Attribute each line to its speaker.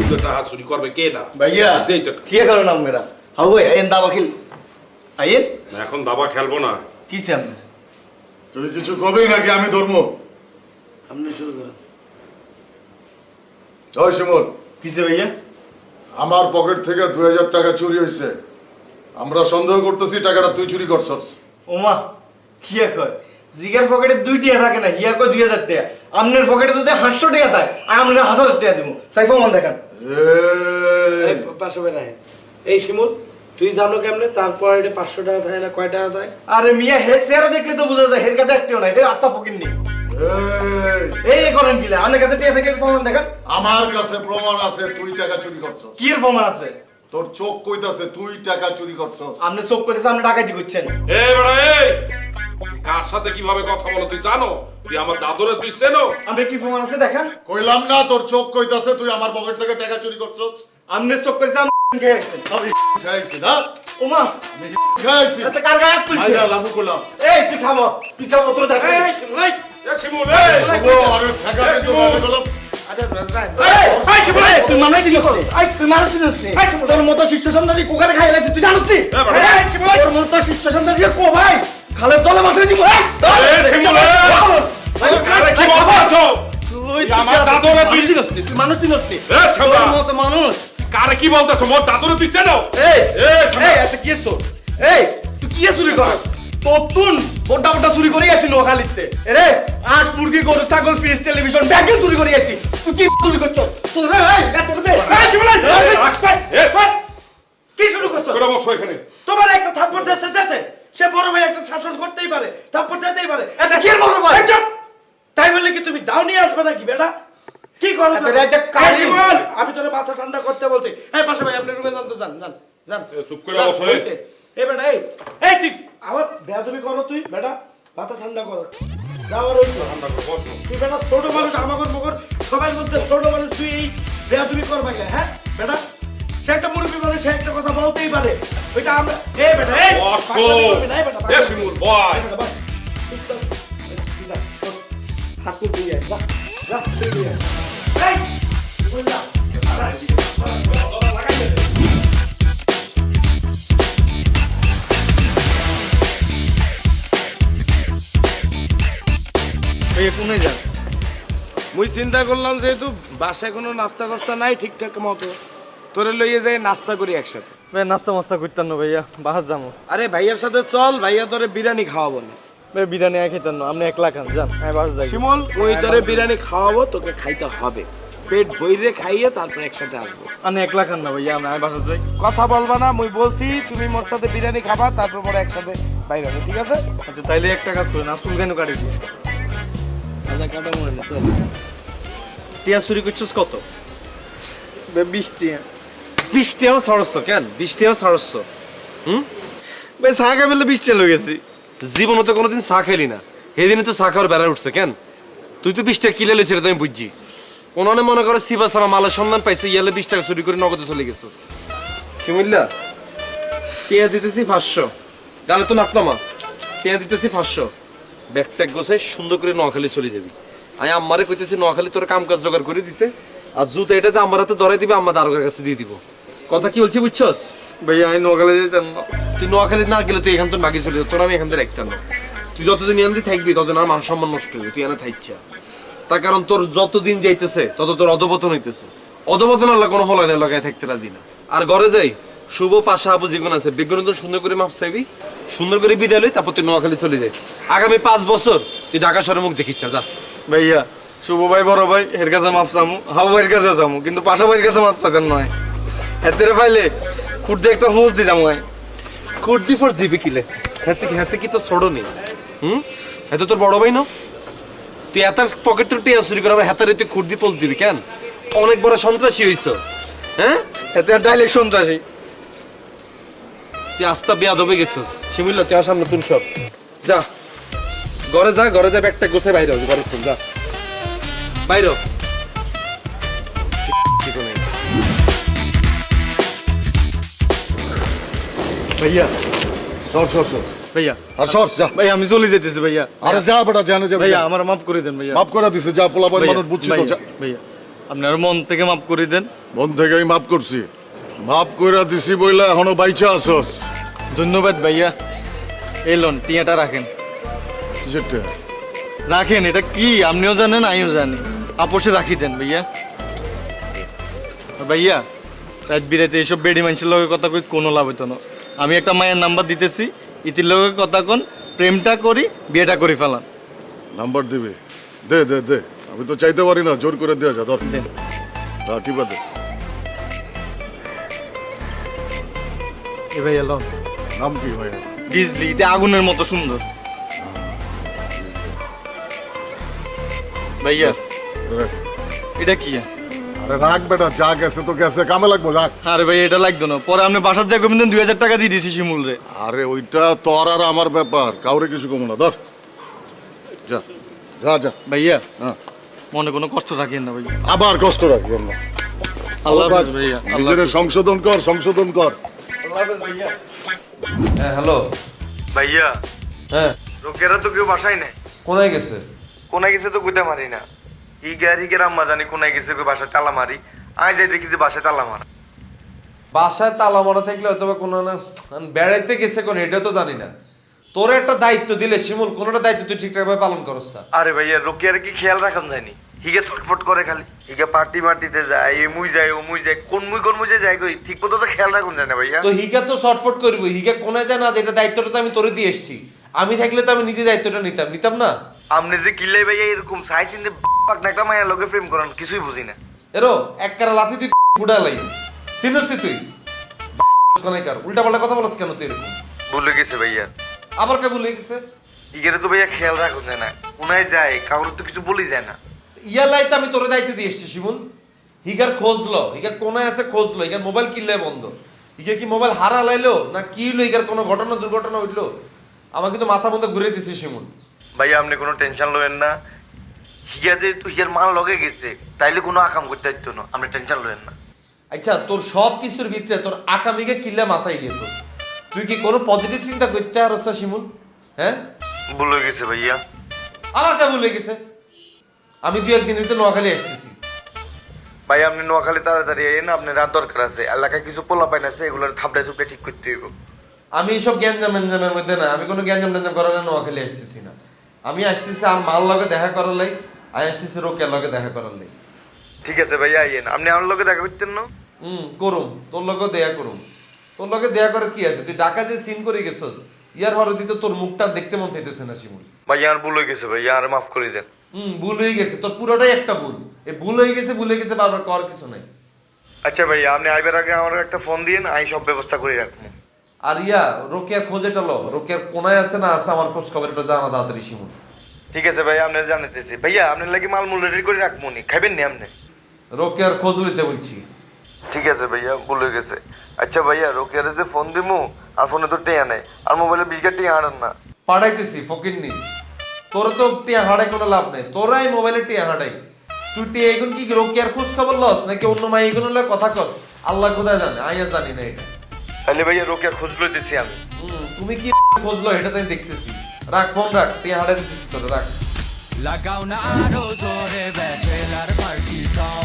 Speaker 1: সুদে টাকা চুরি করবে কে না
Speaker 2: भैया
Speaker 1: এইটা
Speaker 2: क्या करो नाम मेरा हाँ भाई आयन दावा खेल आयन
Speaker 1: এখন দাবা খেলবো না
Speaker 2: किसे हमने
Speaker 3: তুই কিছু কবি নাকি আমি ধর্ম
Speaker 2: हमने शुरू करा
Speaker 3: ওই শিমুল
Speaker 2: किसे भैया
Speaker 3: আমার পকেট থেকে 2000 টাকা চুরি হয়েছে আমরা সন্দেহ করতেছি টাকাটা তুই চুরি করছস
Speaker 2: ओमा क्या कर জিগার পকেটে 2 টিয়া থাকে না হিয়া কো 2000 টাকা আমনের পকেটে যদি 500 টাকা থাকে আমরা 1000 টাকা দিমু সাইফা মান দেখান
Speaker 3: এই
Speaker 4: পাশে বেড়ায় এই শিমুল তুই জানো কেমনে তারপর এটা 500 টাকা থাকে না কয় টাকা থাকে
Speaker 2: আরে মিয়া হেড চেহারা দেখলে তো বোঝা যায় হেড কাছে একটিও নাই এই আস্তা ফকির নি এই করেন কিলা আপনার কাছে টিয়া থেকে প্রমাণ দেখান
Speaker 3: আমার কাছে প্রমাণ আছে তুই টাকা চুরি করছস
Speaker 2: কি এর প্রমাণ আছে
Speaker 3: তোর চোখ কইতাছে তুই টাকা চুরি করছস
Speaker 2: আপনি চোখ করেছে আপনি ডাকাতি করছেন
Speaker 1: এই বড় এই তুই কার সাথে কিভাবে কথা বলো তুই জানো তুই আমার দাদুরে তুই চেনো
Speaker 2: আপনি কি প্রমাণ আছে দেখান
Speaker 3: কইলাম না তোর চোখ কইতাছে তুই আমার পকেট থেকে টাকা চুরি করছস
Speaker 2: আপনি চোখ করেছে আপনি খেয়েছেন
Speaker 3: আমি খাইছি না
Speaker 2: ওমা
Speaker 3: আমি খাইছি
Speaker 2: এত কার গায়ে তুই
Speaker 3: আইরা লাভু কইলাম
Speaker 2: এই তুই খাবো তোর দেখা
Speaker 1: এই শিমুল এই শিমুল এই
Speaker 3: ও আরে টাকা কিন্তু বলে গেলাম
Speaker 4: আচ্ছা রাজ
Speaker 2: এই শিবু তুই মানুষ দিলি কর এই তুই মানুষ দিলি এই শিবু তোর মতো শিষ্য সন্তানি কোকারে খাই লাগছিস তুই জানিস নি এই শিবু তোর মতো শিষ্য সন্তানি কো ভাই খালে জলে বসে দিব এই
Speaker 1: শিমুল আরে কি বলছো
Speaker 2: তুই
Speaker 1: আমার দাদুরে তুই
Speaker 2: তুই মানুষ দিলি
Speaker 1: এ ছাবা
Speaker 2: তোর মতো মানুষ
Speaker 1: কারে কি বলতেছ মোর দাদুরে তুই চেনো
Speaker 2: এই
Speaker 1: এই
Speaker 2: এই এত কি এসো এই তুই কি চুরি কর তোতুন বড় বড় চুরি করে গেছিস নোখালিতে রে আজ মুরগি গরু ছাগল ফিশ টেলিভিশন ব্যাগে চুরি করে গেছিস তুই কি চুরি করছ তোর এই এত দে এই শিবলাই কি শুরু করছ
Speaker 1: তোরা বসো এখানে
Speaker 4: তোমার একটা থাপ্পড় দেশে সে বড় ভাই একটা শাসন করতেই পারে থাপ্পড় দিতেই পারে
Speaker 2: এটা কি বড় ভাই
Speaker 4: চুপ তাই বললে কি তুমি দাও নিয়ে আসবে নাকি বেটা কি করো
Speaker 2: এটা রাজা কাশি
Speaker 4: শিমুল আমি তোরে মাথা ঠান্ডা করতে বলছি এই পাশে ভাই আপনি রুমে যান তো যান
Speaker 1: চুপ করে বসো এই
Speaker 4: এই বেটা এই তুই আবার বেয়াদবি করো তুই বেটা মাথা ঠান্ডা করো যাও আর ওই
Speaker 1: ঠান্ডা করে বসো
Speaker 4: তুই বেটা ছোট মানুষ আমাগর মগর সবার মধ্যে ছোট মানুষ তুই এই বেয়াদবি করবা কেন হ্যাঁ বেটা সে একটা মুরব্বী মানুষ সে একটা কথা বলতেই পারে ওইটা আমরা এই বেটা এই
Speaker 1: বসো
Speaker 4: পাগলামি করবি না, এই বেটা,
Speaker 1: এ
Speaker 4: পাগলামি
Speaker 1: শিমুল বয়
Speaker 4: করবি না, বস। চুপচাপ। এই, যা, তোর হাত তুল দিয়ে আয়, যা, তুই দিয়ে আয়। এই, শিমুল, যা।
Speaker 2: এই কোনে যান
Speaker 4: মুই চিন্তা করলাম যেহেতু বাসায় কোনো নাস্তা টাস্তা নাই ঠিকঠাক মতো তোরে লইয়ে যাই নাস্তা করি একসাথে
Speaker 2: ভাই নাস্তা মাস্তা করতেন না ভাইয়া বাহার যাবো
Speaker 4: আরে ভাইয়ার সাথে চল ভাইয়া তোরে বিরিয়ানি খাওয়াবো না
Speaker 2: ভাই বিরিয়ানি এক খেতেন না আপনি একলা খান যান আমি বাহার যাই
Speaker 4: শিমুল মুই তোরে বিরিয়ানি খাওয়াবো তোকে খাইতে হবে পেট বইরে খাইয়ে তারপর একসাথে আসবো
Speaker 2: আমি একলা খান না ভাইয়া আমি বাসার যাই
Speaker 4: কথা বলবা না মুই বলছি তুমি মোর সাথে বিরিয়ানি খাবা তারপর পরে একসাথে বাইরে হবে ঠিক আছে
Speaker 2: আচ্ছা তাইলে একটা কাজ করেন আসুন কেন কাটি দিয়ে
Speaker 4: আচ্ছা কাটা মনে নেই চল
Speaker 2: টিয়া চুরি করছিস কত 20 টিয়া
Speaker 5: 20 টাকাও ছাড়ছ কেন 20 টাকাও ছাড়ছ
Speaker 2: ভাই চা খাই বলে 20 টিয়া লয়ে গেছি
Speaker 5: জীবনে তো কোনোদিন চা খাইলি না সেদিনে তো চা খাওয়ার বেড়া উঠছে কেন তুই তো 20 টাকা কিলে লইছিস এটা আমি বুঝছি ওনানে মনে করে সিবা সারা মালের সন্ধান পাইছে ইয়ালে 20 টাকা চুরি করে নগদে চলে গেছিস কি মিল্লা টিয়া দিতেছি 500 গালে তো নাপলামা টিয়া দিতেছি 500 ব্যাগটা গোছাই সুন্দর করে নোয়াখালী চলে যাবি আমি আম্মারে কইতেছি নোয়াখালী তোর কাম কাজ জোগাড় করে দিতে আর জুতো এটা যে আমার হাতে ধরাই দিবে আমার দারোগার কাছে দিয়ে দিব কথা কি বলছি বুঝছস
Speaker 2: ভাই আমি নগালে যেতাম না
Speaker 5: তুই নোয়াখালী না গেলে তুই এখান থেকে বাকি চলে যেত তোর আমি এখান থেকে রাখতাম না তুই যতদিন এখান থেকে থাকবি ততদিন আর মান সম্মান নষ্ট হইবে তুই এনে থাকছা তার কারণ তোর যতদিন যাইতেছে তত তোর অধপতন হইতেছে অধপতন আল্লাহ কোনো ফলানে লাগাই থাকতে রাজি না আর ঘরে যাই শুভ পাশা আপু জীবন আছে বিজ্ঞান তো সুন্দর করে মাপ চাইবি সুন্দর করে বিদায় লই তারপর তুই নোয়াখালী চলে যাইস আগামী 5 বছর তুই ঢাকা শহরে মুখ দেখিচ্ছা যা
Speaker 2: ভাইয়া শুভ ভাই বড় ভাই এর কাছে মাপ চামু হাবু ভাইয়ের কাছে চামু কিন্তু পাশা ভাইয়ের কাছে মাপ চাইতেন নয় হেতেরে পাইলে খুঁড়তে একটা ফোঁস দিতাম ভাই
Speaker 5: কুর্দি ফোর্স দিবি কিলে হাতে কি তো ছড়ো নেই এত তোর বড় ভাই না তুই এতার পকেট তো টিয়া চুরি করে আবার হাতারে তুই কুর্দি পোস্ট দিবি কেন অনেক বড় সন্ত্রাসী হইছ হ্যাঁ
Speaker 2: হেতে ডাইলেক্ট সন্ত্রাসী
Speaker 5: তুই আস্তা বেয়াদ হয়ে গেছিস শিমিল্লা তুই আর সামনে তুল সব যা ঘরে যা ব্যাগটা গোছাই বাইরে হবে ঘরে তুল যা বাইরে হ।
Speaker 2: ভাইয়া
Speaker 3: সর
Speaker 2: ভাইয়া
Speaker 3: আর সর যা
Speaker 2: ভাই আমি চলে যেতেছি ভাইয়া
Speaker 3: আরে যা বেটা জানে যা
Speaker 2: ভাইয়া আমার মাফ করে দেন ভাইয়া
Speaker 3: মাফ করে দিছে যা পোলাপান
Speaker 2: ভাইয়া,
Speaker 3: মানুষ বুঝছি তো
Speaker 2: ভাইয়া,
Speaker 3: যা
Speaker 2: ভাইয়া
Speaker 6: আপনার মন থেকে মাফ করে দেন।
Speaker 3: মন থেকেই মাফ করছি, মাফ কইরা দিছি বইলা এখনো বাইচা আসস।
Speaker 6: ধন্যবাদ ভাইয়া। এই লোন টিয়াটা রাখেন।
Speaker 3: কিসের টাকা?
Speaker 6: রাখেন, এটা কি আপনিও জানেন আমিও জানি। আপোষে রাখি দেন ভাইয়া। ভাইয়া রাত বিরাতে এইসব বেডি মানুষের লগে কথা কই কোনো লাভ হইতো না। আমি একটা মায়ের নাম্বার দিতেছি, ইতির লগে কথা কন, প্রেমটা করি, বিয়েটা করি ফেলান।
Speaker 3: নাম্বার দিবি? দে দে দে, আমি তো চাইতে পারি না, জোর করে দেওয়া যা। ধর
Speaker 6: দেন।
Speaker 3: হ্যাঁ ঠিক আছে।
Speaker 6: এ ভাইয়া লোন
Speaker 3: নাম কি ভাই?
Speaker 6: ডিজলি, এটা আগুনের মতো সুন্দর। ভাইয়া এটা কি?
Speaker 3: আরে রাখ বেটা, যা গেছে তো গেছে, কামে লাগবো, রাখ।
Speaker 6: আরে ভাই এটা লাগতো না, পরে আপনি বাসার যা কমিলেন 2000 টাকা দিয়ে দিয়েছি শিমুল রে।
Speaker 3: আরে ওইটা তোর আর আমার ব্যাপার, কাউরে কিছু কমো না। ধর যা যা যা।
Speaker 6: ভাইয়া
Speaker 3: হ্যাঁ,
Speaker 6: মনে কোনো কষ্ট রাখেন না ভাইয়া।
Speaker 3: আবার কষ্ট রাখবেন না।
Speaker 6: আল্লাহ হাফেজ ভাইয়া। আল্লাহ
Speaker 3: নিজের সংশোধন কর, সংশোধন কর।
Speaker 5: হ্যাঁ হ্যালো।
Speaker 6: ভাইয়া
Speaker 5: হ্যাঁ
Speaker 6: লোকেরা তো কেউ বাসায় নেই।
Speaker 5: কোনায় গেছে?
Speaker 6: কোনায় গেছে তো কইতে মারি না। হিগের আম্মা জানি কোনায় গেছে, কই বাসায় তালা মারি। আয় যাই দেখি যে বাসায় তালা মারা।
Speaker 5: বাসায় তালা মারা থাকলে হয়তো বা কোনো না বেড়াইতে গেছে কোন, এটা তো জানি না। তোর একটা দায়িত্ব দিলে শিমুল, কোনোটা দায়িত্ব তুই ঠিকঠাক ভাবে পালন করছ না।
Speaker 6: আরে ভাইয়া রোকেয়ার কি খেয়াল রাখান যায়নি? হিগে ছটফট করে খালি। হিগে পার্টি মার্টিতে যায়, এ মুই যায় ও মুই যায়, কোন মুই যে যায় কই ঠিক মতো তো খেয়াল রাখুন যায় না ভাইয়া।
Speaker 5: তো হিগা তো শর্টফট করবি, হিগা কোনায় যায় না, যেটা দায়িত্বটা তো আমি তোরে দিয়ে এসেছি। আমি থাকলে তো আমি নিজে দায়িত্বটা নিতাম না।
Speaker 6: আপনি যে কিল্লাই ভাইয়া এরকম চাইছেন যে একটা মায়ের লগে প্রেম করান, কিছুই বুঝি না।
Speaker 5: এরো এক কারা লাথি তুই ফুটা লাই সিনসি তুই কোনায় কার উল্টা পাল্টা কথা বলছ কেন তুই এরকম?
Speaker 6: ভুলে গেছে ভাইয়া।
Speaker 5: আবার কে ভুলে গেছে?
Speaker 6: হিগেরে তো ভাইয়া খেয়াল রাখুন যায় না, কোনায় যায় কারোর তো কিছু বলি যায় না।
Speaker 5: ইয়ালাই তো আমি তোরে দায়িত্ব দিয়ে এসেছি শিমুল। হিগার খোঁজলো, হিগার কোনায় আছে খোঁজলো, হিগার মোবাইল কিনলে বন্ধ, হিগা কি মোবাইল হারা লাইলো না কি হইলো, হিগার কোনো ঘটনা দুর্ঘটনা হইলো, আমার কিন্তু মাথা মতো ঘুরে দিছে শিমুল।
Speaker 6: ভাইয়া আপনি কোনো টেনশন লবেন না। হিগা যেহেতু হিগার মাল লগে গেছে, তাইলে কোনো আকাম করতে হইতো না, আপনি টেনশন লবেন না।
Speaker 5: আচ্ছা তোর সব কিছুর ভিতরে তোর আকামিকে কিল্লা মাথায় গেছ, তুই কি কোনো পজিটিভ চিন্তা করতে পারছ শিমুল? হ্যাঁ
Speaker 6: ভুলে গেছে ভাইয়া।
Speaker 5: আমার কে ভুলে গেছে? আমি 2-1 দিনের ভিতরে নোয়াখালী আসতেছি।
Speaker 6: ভাই আপনি নোয়াখালী তাড়াতাড়ি আইন, আপনার রাত দরকার আছে, এলাকায় কিছু পোলা পাইন আছে, এগুলোর থাপড়ায় চুপড়ে ঠিক করতে হইব।
Speaker 5: আমি এইসব গ্যাঞ্জামের মধ্যে না, আমি কোনো গ্যাঞ্জাম করার নোয়াখালী আসতেছি না। আমি আসতেছি আর মাল লগে দেখা করার লাই, আর আসতেছি রোকের লগে দেখা করার লাই।
Speaker 6: ঠিক আছে ভাইয়া আইয়েন, আপনি আমার লগে দেখা করতেন না?
Speaker 5: করুম, তোর লগে দেয়া করুম। তোর লগে দেয়া করে কি আছে? তুই ঢাকা যে সিন করে গেছস, ইয়ার হরদি তো তোর মুখটা দেখতে মন চাইতেছে না শিমুল।
Speaker 6: ভাইয়া আর ভুল হয়ে গেছে ভাইয়া, আর মাফ করে দেন।
Speaker 5: ভুল হয়ে গেছে, তোর পুরোটাই একটা ভুল। এই ভুল হয়ে গেছে বারবার কর কিছু নাই।
Speaker 6: আচ্ছা ভাইয়া আপনি আইবার আগে আমার একটা ফোন দিয়েন, আমি সব ব্যবস্থা করে রাখবো।
Speaker 5: আর রোকেয়ার খোঁজ এটা লো, রোকেয়ার কোনায় আছে না আছে আমার খোঁজ খবর এটা জানা তাড়াতাড়ি শিমুল।
Speaker 6: ঠিক আছে ভাইয়া আপনার জানাতেছি। ভাইয়া আপনার লাগে মাল মূল রেডি করে রাখবো নি, খাইবেন নি আপনি?
Speaker 5: রোকেয়ার খোঁজ লইতে বলছি।
Speaker 6: ঠিক আছে ভাইয়া ভুল হয়ে গেছে। আচ্ছা ভাইয়া রোকেয়ারে যে ফোন দিমু, আর ফোনে তো টেয়া নেই, আর মোবাইলে 20 টিয়া আনেন না।
Speaker 5: পাঠাইতেছি ফকির নি, তোর তো টিয়া হাঁটাই কোনো লাভ নেই, তোরাই মোবাইলে টিয়া হাঁটাই। তুই টিয়া এখন কি রোকেয়ার খোঁজ খবর লস নাকি অন্য মাই এগুলো কথা কস? আল্লাহ কোথায় জানে, আইয়া জানি না এটা।
Speaker 6: তাহলে ভাইয়া রোকেয়ার খোঁজ লইতেছি আমি।
Speaker 5: তুমি কি খোঁজলো এটা তাই দেখতেছি। রাখ ফোন রাখ, টিয়া হাঁটাই দিতেছি তোরে, রাখ।
Speaker 7: লাগাও না আরো জোরে ব্যাচেলার পার্টি সং